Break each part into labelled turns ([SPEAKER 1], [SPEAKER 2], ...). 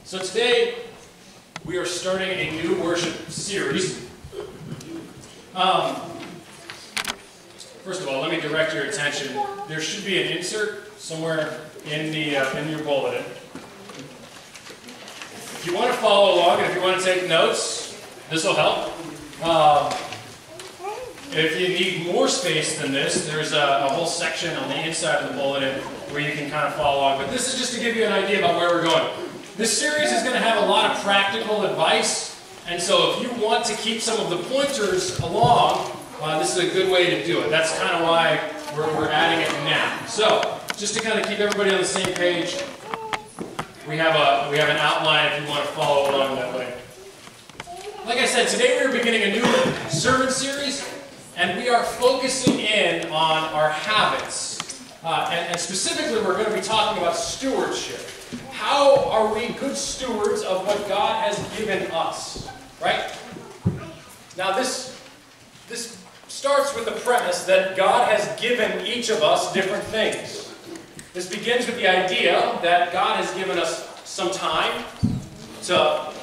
[SPEAKER 1] So today we are starting a new worship series. First of all, let me direct your attention. There should be an insert somewhere in your bulletin. If you want to follow along and if you want to take notes, this will help. If you need more space than this, there's a whole section on the inside of the bulletin where you can kind of follow along. But this is just to give you an idea about where we're going. This series is going to have a lot of practical advice, and so if you want to keep some of the pointers along, this is a good way to do it. That's kind of why we're adding it now. So, just to kind of keep everybody on the same page, we have an outline if you want to follow along that way. Like I said, today we are beginning a new sermon series, and we are focusing in on our habits. And specifically, we're going to be talking about stewardship. How are we good stewards of what God has given us? Right? Now, this starts with the premise that God has given each of us different things. This begins with the idea that God has given us some time to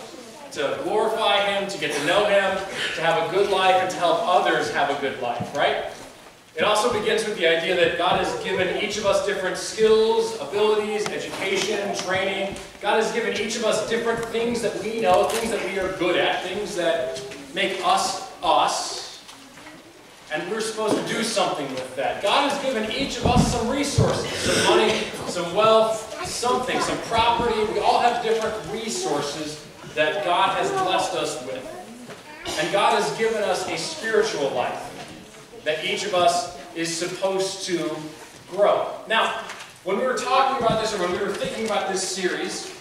[SPEAKER 1] glorify Him, to get to know Him, to have a good life, and to help others have a good life, right? It also begins with the idea that God has given each of us different skills, abilities, education, training. God has given each of us different things that we know, things that we are good at, things that make us us. And we're supposed to do something with that. God has given each of us some resources, some money, some wealth, something, some property. We all have different resources that God has blessed us with. And God has given us a spiritual life that each of us is supposed to grow. Now, when we were talking about this, or when we were thinking about this series,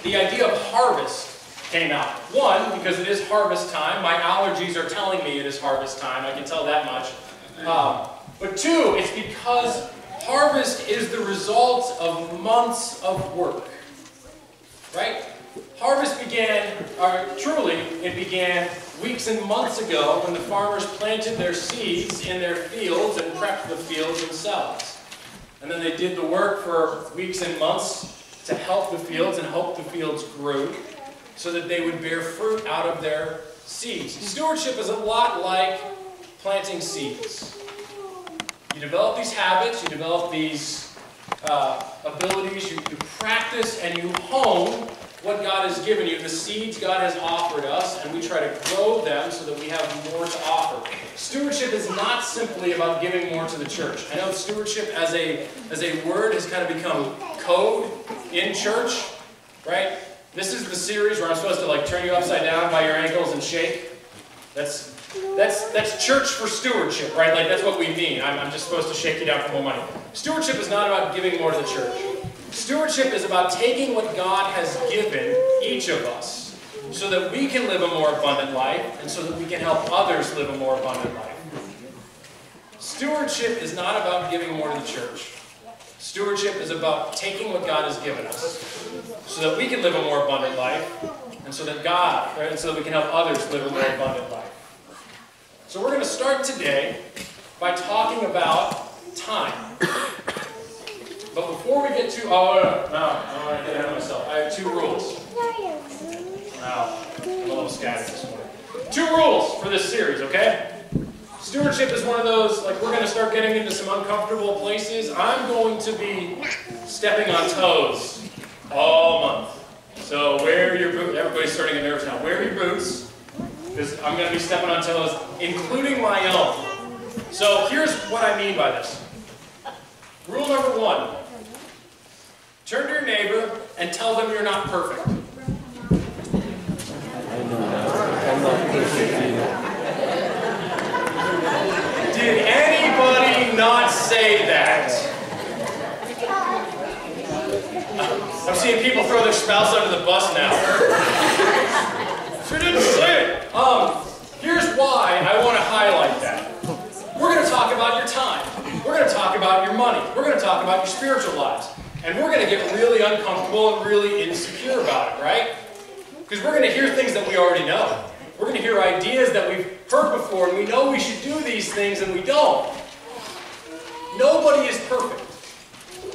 [SPEAKER 1] the idea of harvest came out. One, because it is harvest time. My allergies are telling me it is harvest time. I can tell that much. But two, it's because harvest is the result of months of work. Right? Harvest began, or truly, it began weeks and months ago when the farmers planted their seeds in their fields and prepped the fields themselves. And then they did the work for weeks and months to help the fields and hope the fields grew so that they would bear fruit out of their seeds. Stewardship is a lot like planting seeds. You develop these habits, you develop these abilities, you practice and you hone what God has given you, the seeds God has offered us, and we try to grow them so that we have more to offer. Stewardship is not simply about giving more to the church. I know stewardship as a word has kind of become code in church, right? This is the series where I'm supposed to like turn you upside down by your ankles and shake. That's church for stewardship, right? Like that's what we mean. I'm just supposed to shake you down for more money. Stewardship is not about giving more to the church. Stewardship is about taking what God has given each of us so that we can live a more abundant life and so that we can help others live a more abundant life. Stewardship is not about giving more to the church. Stewardship is about taking what God has given us so that we can live a more abundant life and so that so that we can help others live a more abundant life. So we're going to start today by talking about time. But before we get to, I don't want to get ahead of myself. I have two rules. Wow, I'm a little scattered this morning. Two rules for this series, okay? Stewardship is one of those, like we're going to start getting into some uncomfortable places. I'm going to be stepping on toes all month. So wear your boots. Everybody's starting to get nervous now. Wear your boots, because I'm going to be stepping on toes, including my own. So here's what I mean by this. Rule number one. Turn to your neighbor and tell them you're not perfect.
[SPEAKER 2] I'm not perfect either.
[SPEAKER 1] Did anybody not say that? I'm seeing people throw their spouse under the bus now. She didn't say it. Here's why I want to highlight that. We're going to talk about your time. We're going to talk about your money. We're going to talk about your spiritual lives. And we're going to get really uncomfortable and really insecure about it, right? Because we're going to hear things that we already know. We're going to hear ideas that we've heard before, and we know we should do these things, and we don't. Nobody is perfect.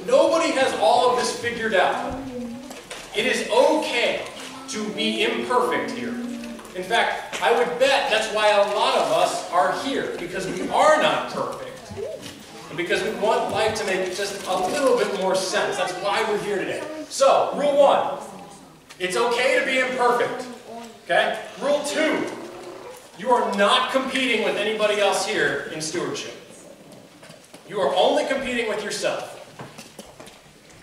[SPEAKER 1] Nobody has all of this figured out. It is okay to be imperfect here. In fact, I would bet that's why a lot of us are here, because we are not perfect. And because we want life to make just a little bit more sense. That's why we're here today. So, rule 1, it's okay to be imperfect. Okay? Rule 2, you are not competing with anybody else here in stewardship. You are only competing with yourself.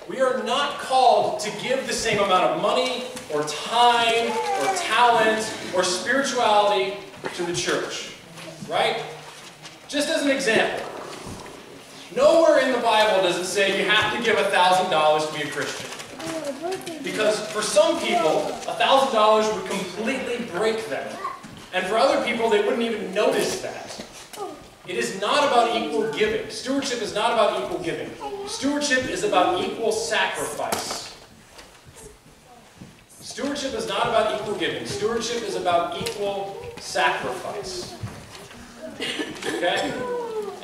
[SPEAKER 1] We are not called to give the same amount of money, or time, or talent, or spirituality to the church. Right? Just as an example, nowhere in the Bible does it say you have to give $1,000 to be a Christian. Because for some people, $1,000 would completely break them. And for other people, they wouldn't even notice that. It is not about equal giving. Stewardship is not about equal giving. Stewardship is about equal sacrifice. Stewardship is not about equal giving. Stewardship is about equal sacrifice. Okay?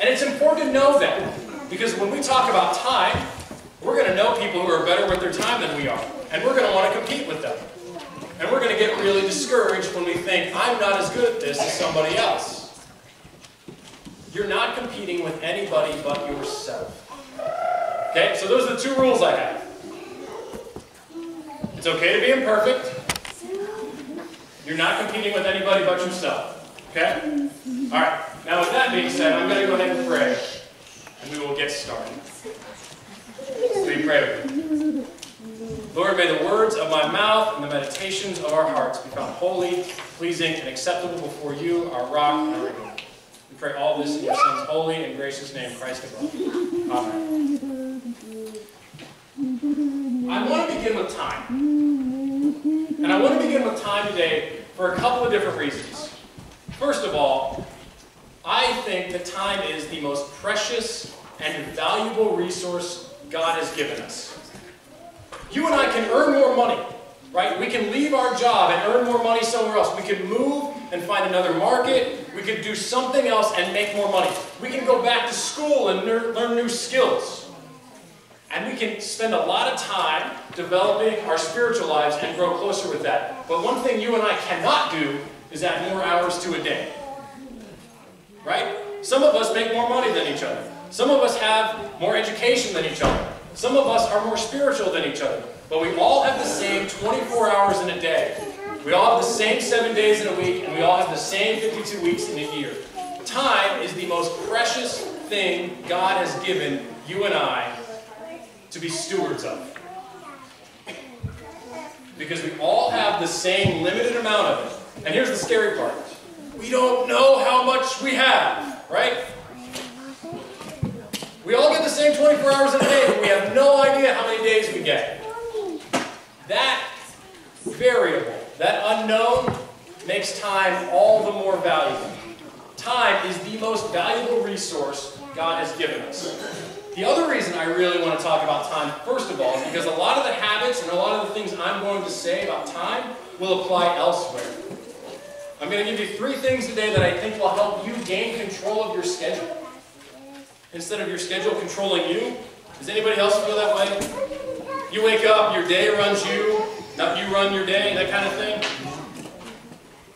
[SPEAKER 1] And it's important to know that. Because when we talk about time, we're going to know people who are better with their time than we are. And we're going to want to compete with them. And we're going to get really discouraged when we think, I'm not as good at this as somebody else. You're not competing with anybody but yourself. Okay, so those are the 2 rules I have. It's okay to be imperfect. You're not competing with anybody but yourself. Okay? Alright, now with that being said, I'm going to go ahead and pray. And we will get started. So we pray with me. Lord, may the words of my mouth and the meditations of our hearts be found holy, pleasing, and acceptable before you, our rock and our redeemer. We pray all this in your Son's holy and gracious name, Christ above. Amen. I want to begin with time. And I want to begin with time today for a couple of different reasons. First of all, I think that time is the most precious and valuable resource God has given us. You and I can earn more money, right? We can leave our job and earn more money somewhere else. We can move and find another market. We can do something else and make more money. We can go back to school and learn new skills. And we can spend a lot of time developing our spiritual lives and grow closer with that. But one thing you and I cannot do is add more hours to a day. Right? Some of us make more money than each other. Some of us have more education than each other. Some of us are more spiritual than each other. But we all have the same 24 hours in a day. We all have the same 7 days in a week, and we all have the same 52 weeks in a year. Time is the most precious thing God has given you and I to be stewards of. Because we all have the same limited amount of it. And here's the scary part. We don't know how much we have, right? We all get the same 24 hours in a day, but we have no idea how many days we get. That variable, that unknown, makes time all the more valuable. Time is the most valuable resource God has given us. The other reason I really want to talk about time, first of all, is because a lot of the habits and a lot of the things I'm going to say about time will apply elsewhere. I'm going to give you 3 things today that I think will help you gain control of your schedule. Instead of your schedule controlling you. Does anybody else feel that way? You wake up, your day runs you, not you run your day, that kind of thing?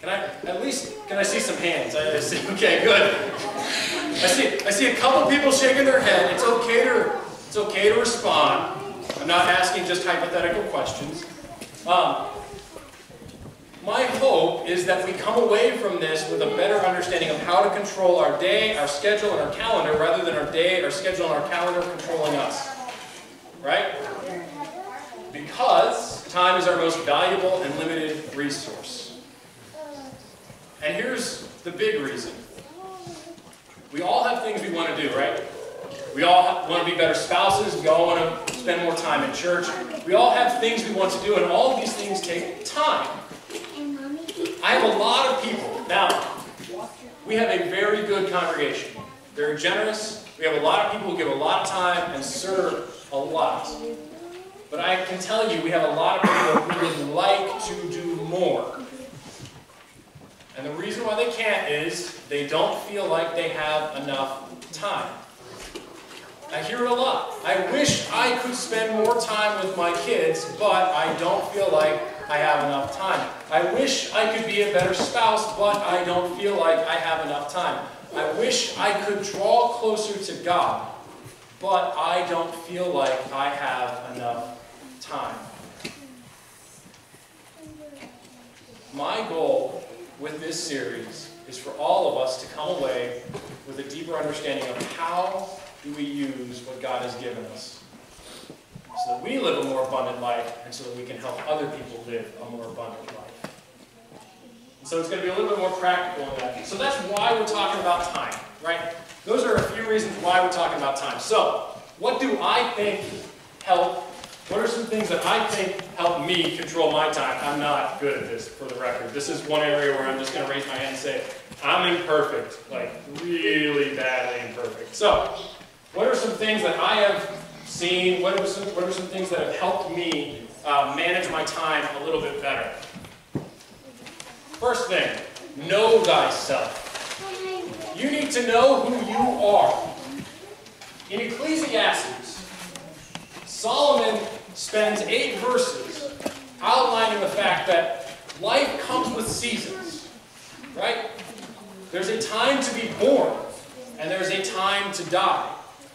[SPEAKER 1] Can I see some hands? I see, okay, good. I see a couple people shaking their head. It's okay to respond. I'm not asking just hypothetical questions. My hope is that we come away from this with a better understanding of how to control our day, our schedule, and our calendar, rather than our day, our schedule, and our calendar controlling us. Right? Because time is our most valuable and limited resource. And here's the big reason. We all have things we want to do, right? We all want to be better spouses. We all want to spend more time in church. We all have things we want to do, and all of these things take time. I have a lot of people. Now, we have a very good congregation. Very generous. We have a lot of people who give a lot of time and serve a lot. But I can tell you, we have a lot of people who would like to do more. And the reason why they can't is they don't feel like they have enough time. I hear it a lot. I wish I could spend more time with my kids, but I don't feel like I have enough time. I wish I could be a better spouse, but I don't feel like I have enough time. I wish I could draw closer to God, but I don't feel like I have enough time. My goal with this series is for all of us to come away with a deeper understanding of how do we use what God has given us so that we live a more abundant life and so that we can help other people live a more abundant life. And so it's going to be a little bit more practical in that. So that's why we're talking about time, right? Those are a few reasons why we're talking about time. So, what do I think help? What are some things that I think help me control my time? I'm not good at this, for the record. This is one area where I'm just going to raise my hand and say, I'm imperfect, like really badly imperfect. So, what are some things that I have seen? What are some things that have helped me manage my time a little bit better? First thing, know thyself. You need to know who you are. In Ecclesiastes, Solomon spends 8 verses outlining the fact that life comes with seasons, right? There's a time to be born, and there's a time to die.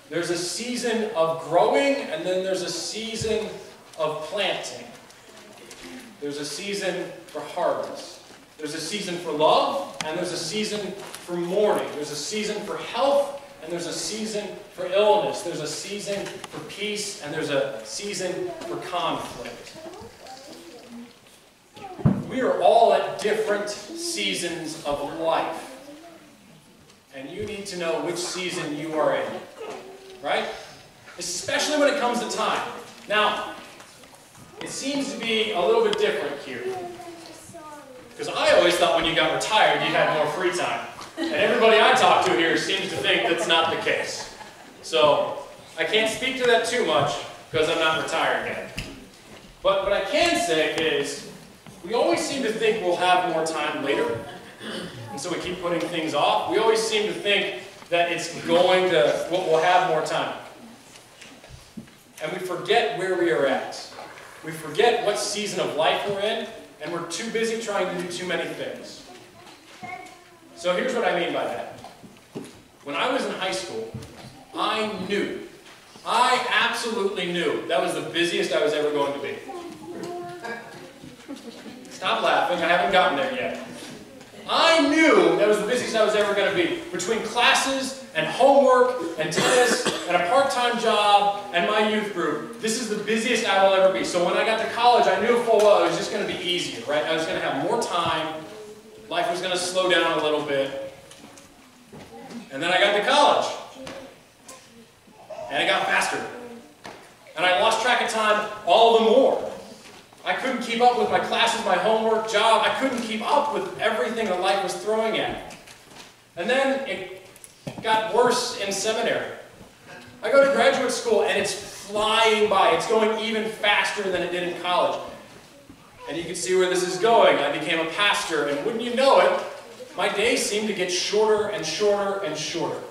[SPEAKER 1] There's a season of growing, and then there's a season of planting. There's a season for harvest. There's a season for love, and there's a season for mourning. There's a season for health, and there's a season for illness. There's a season for peace, and there's a season for conflict. We are all at different seasons of life. And you need to know which season you are in. Right? Especially when it comes to time. Now, it seems to be a little bit different here. Because I always thought when you got retired, you had more free time. And everybody I talk to here seems to think that's not the case. So, I can't speak to that too much because I'm not retired yet. But what I can say is, we always seem to think we'll have more time later. And so we keep putting things off. We always seem to think that we'll have more time. And we forget where we are at. We forget what season of life we're in, and we're too busy trying to do too many things. So here's what I mean by that. When I was in high school, I absolutely knew that was the busiest I was ever going to be. Stop laughing, I haven't gotten there yet. I knew that was the busiest I was ever going to be. Between classes and homework and tennis and a part-time job and my youth group, this is the busiest I will ever be. So when I got to college, I knew full well it was just going to be easier, right? I was going to have more time. Life was going to slow down a little bit. And then I got to college. And it got faster. And I lost track of time all the more. I couldn't keep up with my classes, my homework, job. I couldn't keep up with everything that life was throwing at me. And then it got worse in seminary. I go to graduate school and it's flying by. It's going even faster than it did in college. And you can see where this is going. I became a pastor, and wouldn't you know it, my days seemed to get shorter and shorter and shorter.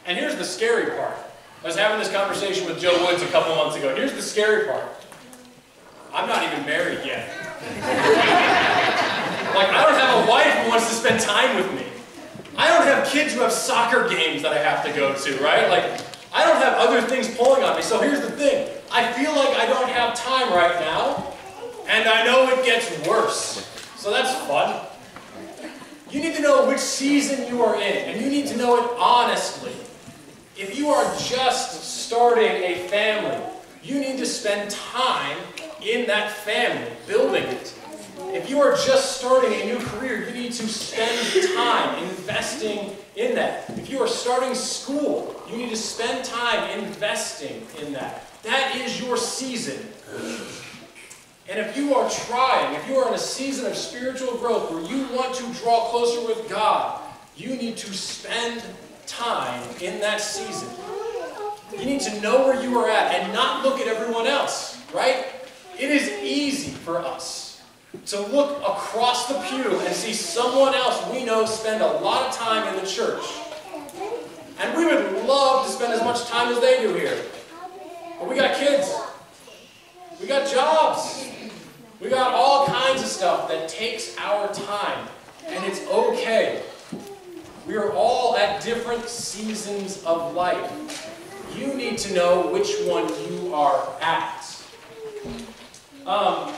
[SPEAKER 1] And here's the scary part. I was having this conversation with Joe Woods a couple months ago. Here's the scary part. I'm not even married yet. Like, I don't have a wife who wants to spend time with me. I don't have kids who have soccer games that I have to go to, right? Like, I don't have other things pulling on me. So here's the thing. I feel like I don't have time right now, and I know it gets worse. So that's fun. You need to know which season you are in, and you need to know it honestly. If you are just starting a family, you need to spend time in that family, building it. If you are just starting a new career, you need to spend time investing in that. If you are starting school, you need to spend time investing in that. That is your season. And if you are trying, if you are in a season of spiritual growth where you want to draw closer with God, you need to spend time in that season. You need to know where you are at and not look at everyone else, right? It is easy for us to look across the pew and see someone else we know spend a lot of time in the church. And we would love to spend as much time as they do here. But we got kids. We got jobs. We got all kinds of stuff that takes our time. And it's okay. We are all at different seasons of life. You need to know which one you are at. I'm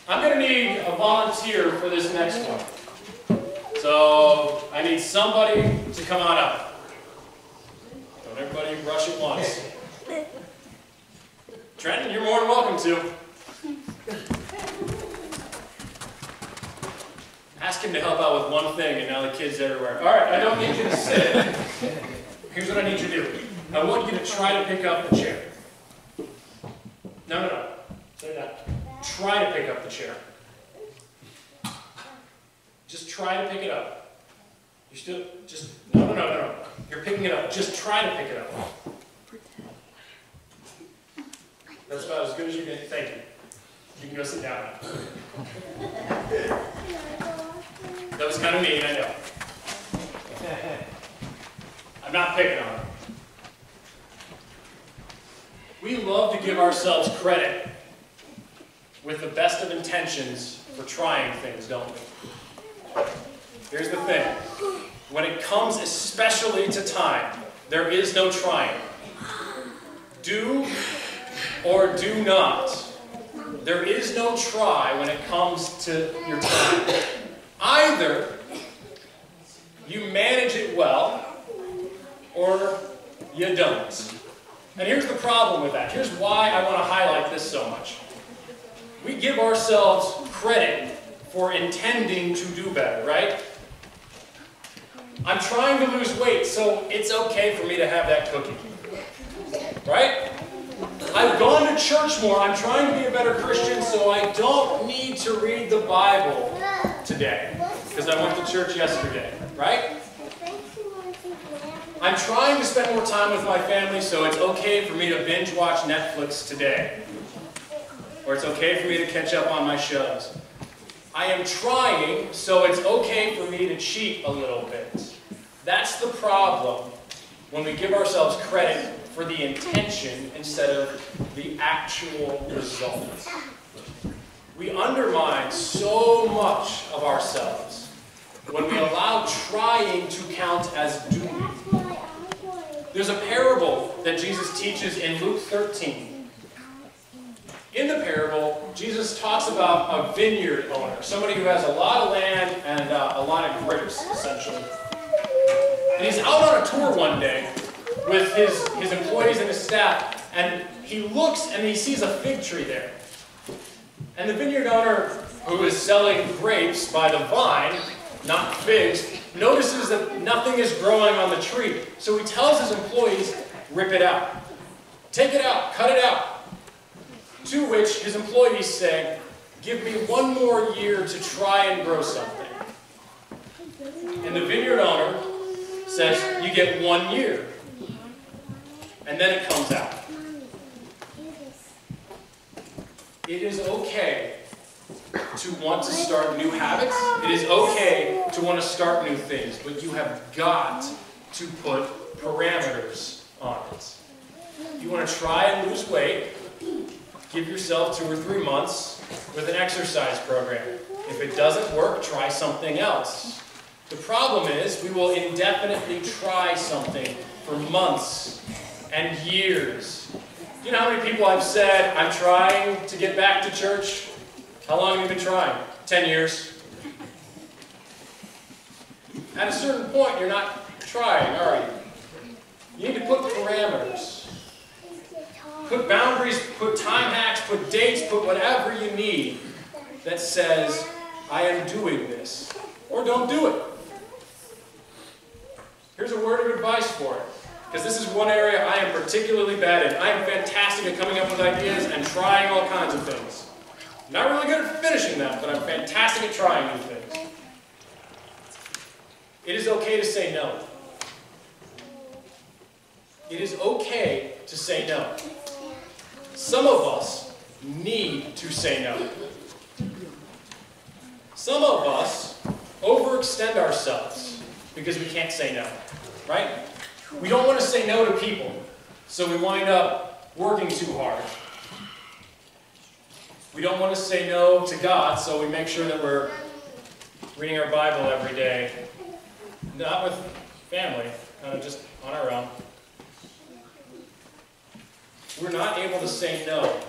[SPEAKER 1] going to need a volunteer for this next one. So I need somebody to come on up. Don't everybody rush at once. Trenton, you're more than welcome to. Ask him to help out with one thing, and now the kid's everywhere. All right, I don't need you to sit. Here's what I need you to do. I want you to try to pick up the chair. No. Say that. Try to pick up the chair. Just try to pick it up. You're still, no. You're picking it up. Just try to pick it up. That's about as good as you can. Thank you. You can go sit down now. That was kind of mean, I know. I'm not picking on it. We love to give ourselves credit with the best of intentions for trying things, don't we? Here's the thing. When it comes especially to time, there is no trying. Do or do not. There is no try when it comes to your time. Either you manage it well, or you don't. And here's the problem with that. Here's why I want to highlight this so much. We give ourselves credit for intending to do better, right? I'm trying to lose weight, so it's okay for me to have that cookie. Right? I've gone to church more. I'm trying to be a better Christian, so I don't need to read the Bible today because I went to church yesterday. Right? I'm trying to spend more time with my family, so it's okay for me to binge watch Netflix today. Or it's okay for me to catch up on my shows. I am trying, so it's okay for me to cheat a little bit. That's the problem when we give ourselves credit for the intention instead of the actual result. We undermine so much of ourselves when we allow trying to count as doing. There's a parable that Jesus teaches in Luke 13. In the parable, Jesus talks about a vineyard owner, somebody who has a lot of land and a lot of grapes, essentially. And he's out on a tour one day with his employees and his staff, and he looks and he sees a fig tree there. And the vineyard owner, who is selling grapes by the vine, not figs, notices that nothing is growing on the tree. So he tells his employees, rip it out. Take it out, cut it out. To which his employees say, give me one more year to try and grow something. And the vineyard owner says, you get 1 year. And then it comes out. It is okay to want to start new habits. It is okay to want to start new things, but you have got to put parameters on it. If you want to try and lose weight, give yourself 2 or 3 months with an exercise program. If it doesn't work, try something else. The problem is we will indefinitely try something for months and years. Do you know how many people I've said, I'm trying to get back to church? How long have you been trying? 10 years. At a certain point, you're not trying, are you? You need to put parameters. Put boundaries, put time hacks, put dates, put whatever you need that says, I am doing this. Or don't do it. Here's a word of advice for it. Because this is one area I am particularly bad in. I am fantastic at coming up with ideas and trying all kinds of things. Not really good at finishing them, but I'm fantastic at trying new things. It is okay to say no. It is okay to say no. Some of us need to say no. Some of us overextend ourselves because we can't say no, right? We don't want to say no to people, so we wind up working too hard. We don't want to say no to God, so we make sure that we're reading our Bible every day. Not with family, kind of just on our own. We're not able to say no.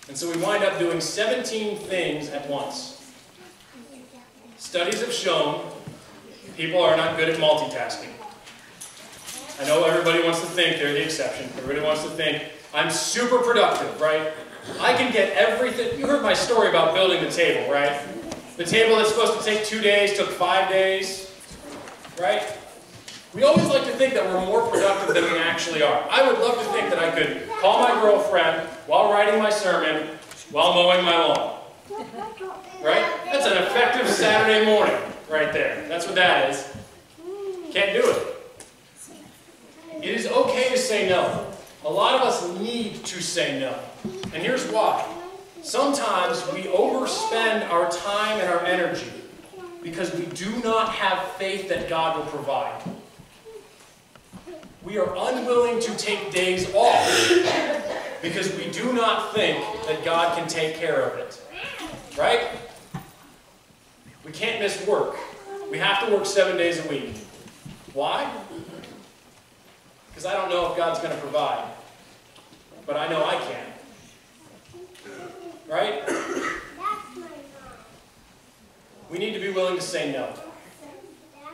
[SPEAKER 1] And so we wind up doing 17 things at once. Studies have shown people are not good at multitasking. I know everybody wants to think they're the exception. Everybody wants to think, I'm super productive, right? I can get everything. You heard my story about building the table, right? The table that's supposed to take 2 days took 5 days, right? We always like to think that we're more productive than we actually are. I would love to think that I could call my girlfriend while writing my sermon, while mowing my lawn. Right? That's an effective Saturday morning right there. That's what that is. Can't do it. It is okay to say no. A lot of us need to say no. And here's why. Sometimes we overspend our time and our energy because we do not have faith that God will provide. We are unwilling to take days off because we do not think that God can take care of it. Right? We can't miss work. We have to work 7 days a week. Why? Because I don't know if God's going to provide. But I know I can. Right? We need to be willing to say no.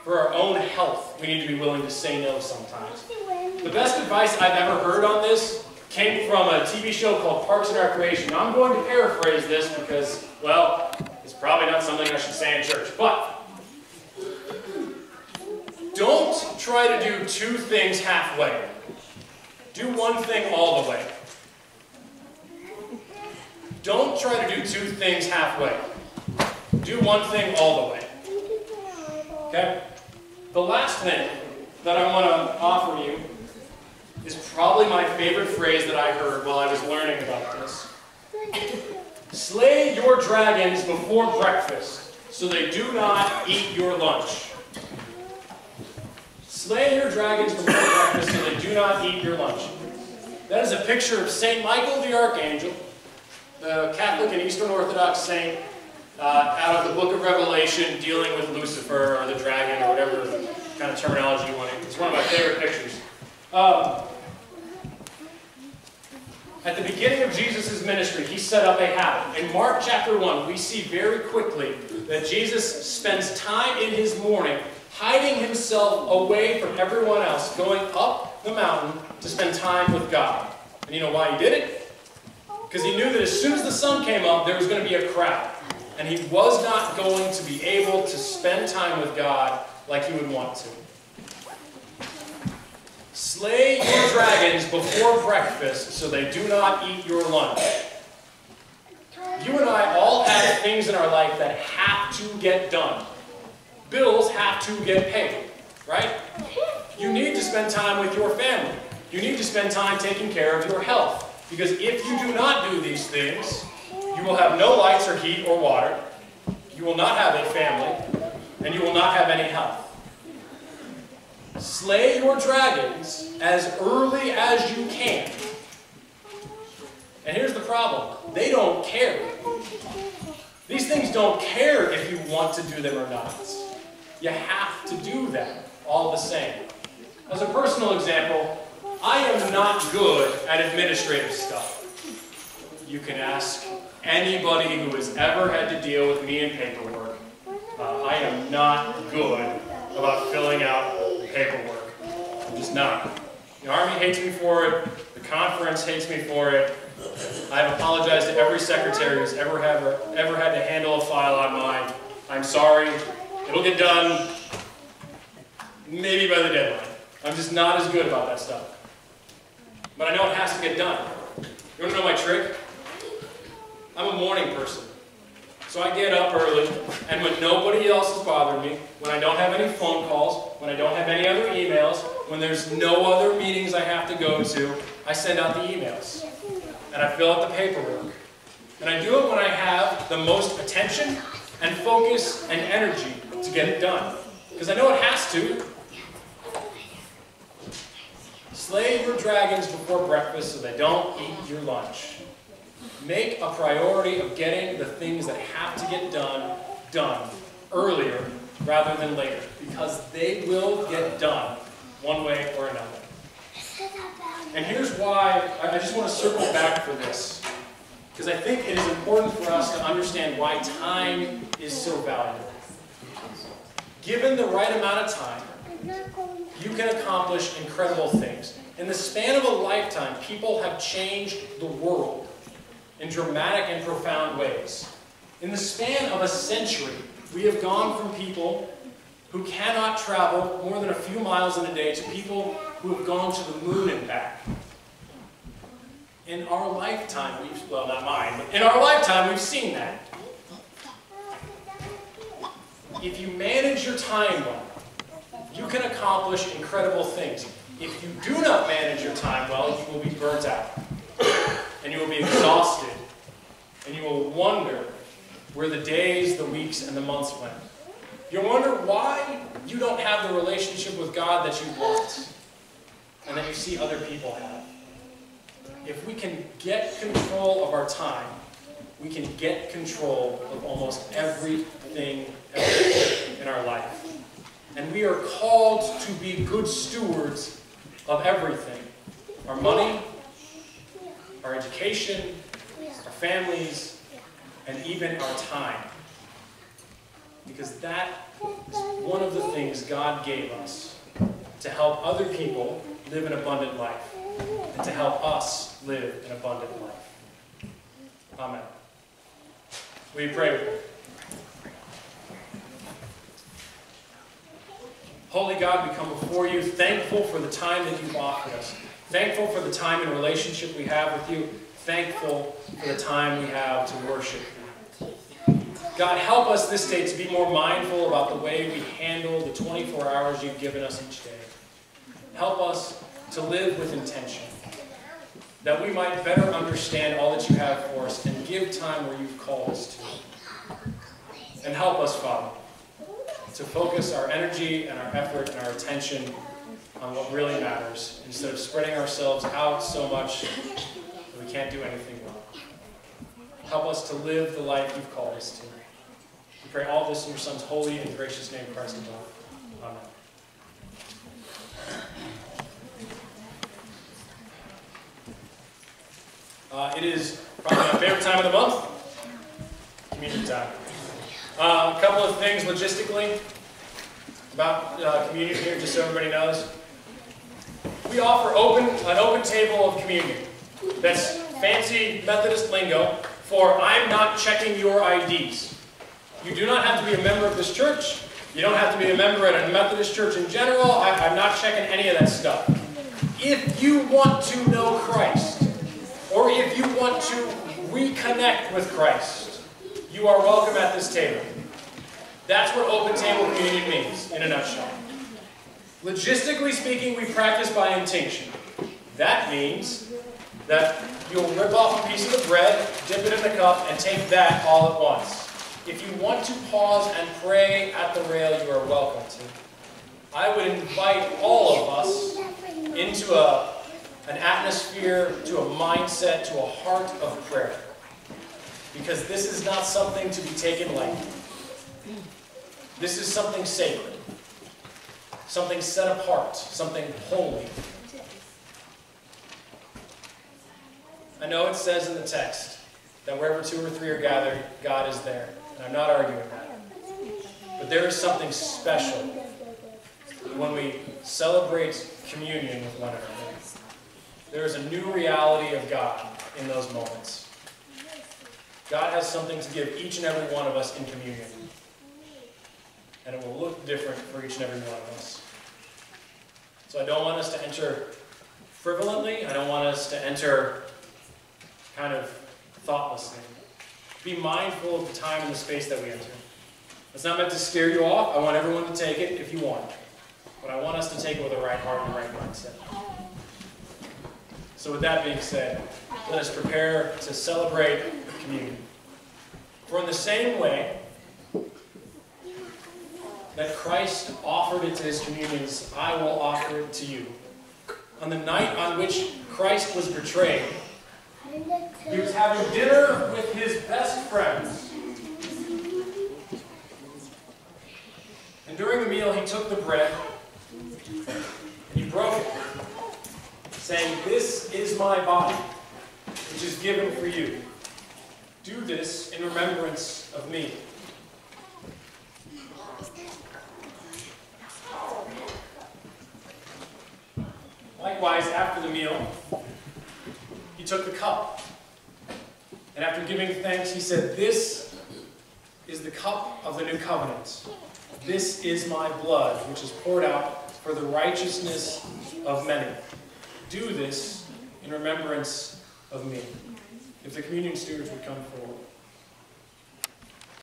[SPEAKER 1] For our own health, we need to be willing to say no sometimes. The best advice I've ever heard on this came from a TV show called Parks and Recreation. Now, I'm going to paraphrase this because, well, it's probably not something I should say in church. But don't try to do 2 things halfway. Do one thing all the way. Don't try to do 2 things halfway. Do one thing all the way. Okay? The last thing that I want to offer you is probably my favorite phrase that I heard while I was learning about this. Slay your dragons before breakfast, so they do not eat your lunch. Slay your dragons before breakfast, so they do not eat your lunch. That is a picture of St. Michael the Archangel, the Catholic and Eastern Orthodox saint, out of the book of Revelation, dealing with Lucifer, or the dragon, or whatever kind of terminology you want to use. It's one of my favorite pictures. At the beginning of Jesus' ministry, he set up a habit. In Mark chapter 1, we see very quickly that Jesus spends time in his morning hiding himself away from everyone else, going up the mountain to spend time with God. And you know why he did it? Because he knew that as soon as the sun came up, there was going to be a crowd. And he was not going to be able to spend time with God like he would want to. Slay your dragons before breakfast so they do not eat your lunch. You and I all have things in our life that have to get done. Bills have to get paid, right? You need to spend time with your family. You need to spend time taking care of your health. Because if you do not do these things, you will have no lights or heat or water. You will not have a family. And you will not have any health. Slay your dragons as early as you can. And here's the problem. They don't care. These things don't care if you want to do them or not. You have to do them all the same. As a personal example, I am not good at administrative stuff. You can ask anybody who has ever had to deal with me in paperwork. I am not good about filling out paperwork. I'm just not. The Army hates me for it. The conference hates me for it. I've apologized to every secretary who's ever had to handle a file on mine. I'm sorry. It'll get done maybe by the deadline. I'm just not as good about that stuff. But I know it has to get done. You want to know my trick? I'm a morning person. So I get up early, and when nobody else is bothering me, when I don't have any phone calls, when I don't have any other emails, when there's no other meetings I have to go to, I send out the emails. And I fill out the paperwork. And I do it when I have the most attention and focus and energy to get it done. Because I know it has to. Slay your dragons before breakfast so they don't eat your lunch. Make a priority of getting the things that have to get done earlier rather than later, because they will get done one way or another. And here's why I just want to circle back for this, because I think it is important for us to understand why time is so valuable. Given the right amount of time, you can accomplish incredible things. In the span of a lifetime, people have changed the world in dramatic and profound ways. In the span of a century, we have gone from people who cannot travel more than a few miles in a day to people who have gone to the moon and back. In our lifetime, well, not mine, but in our lifetime, we've seen that. If you manage your time well, you can accomplish incredible things. If you do not manage your time well, you will be burnt out. And you will be exhausted. And you will wonder where the days, the weeks, and the months went. You'll wonder why you don't have the relationship with God that you want and that you see other people have. If we can get control of our time, we can get control of almost everything else in our life. And we are called to be good stewards of everything. Our money, our education, our families, and even our time. Because that is one of the things God gave us to help other people live an abundant life and to help us live an abundant life. Amen. Will you pray with me? Holy God, we come before you thankful for the time that you've offered us. Thankful for the time and relationship we have with you. Thankful for the time we have to worship you. God, help us this day to be more mindful about the way we handle the 24 hours you've given us each day. Help us to live with intention, that we might better understand all that you have for us and give time where you've called us to. And help us, Father, to focus our energy and our effort and our attention on what really matters, instead of spreading ourselves out so much that we can't do anything well. Help us to live the life you've called us to. We pray all this in your Son's holy and gracious name, Christ above. Amen. It is probably my favorite time of the month, communion time. A couple of things logistically about communion here, just so everybody knows. We offer an open table of communion. That's fancy Methodist lingo for I'm not checking your IDs. You do not have to be a member of this church. You don't have to be a member at a Methodist church in general. I'm not checking any of that stuff. If you want to know Christ, or if you want to reconnect with Christ, you are welcome at this table. That's what open table communion means, in a nutshell. Logistically speaking, we practice by intinction. That means that you'll rip off a piece of the bread, dip it in the cup, and take that all at once. If you want to pause and pray at the rail, you are welcome to. I would invite all of us into an atmosphere, to a mindset, to a heart of prayer. Because this is not something to be taken lightly. This is something sacred. Something set apart. Something holy. I know it says in the text that wherever 2 or 3 are gathered, God is there. And I'm not arguing that. But there is something special when we celebrate communion with one another. There is a new reality of God in those moments. God has something to give each and every one of us in communion. And it will look different for each and every one of us. So I don't want us to enter frivolently. I don't want us to enter kind of thoughtlessly. Be mindful of the time and the space that we enter. It's not meant to scare you off. I want everyone to take it if you want. But I want us to take it with the right heart and the right mindset. So with that being said, let us prepare to celebrate communion. For in the same way that Christ offered it to his communions, I will offer it to you. on the night on which Christ was betrayed, he was having dinner with his best friends. And during the meal, he took the bread and he broke it, saying, "This is my body, which is given for you. Do this in remembrance of me." Likewise, after the meal, he took the cup. And after giving thanks, he said, "This is the cup of the new covenant. This is my blood, which is poured out for the righteousness of many. Do this in remembrance of me." If the communion stewards would come forward.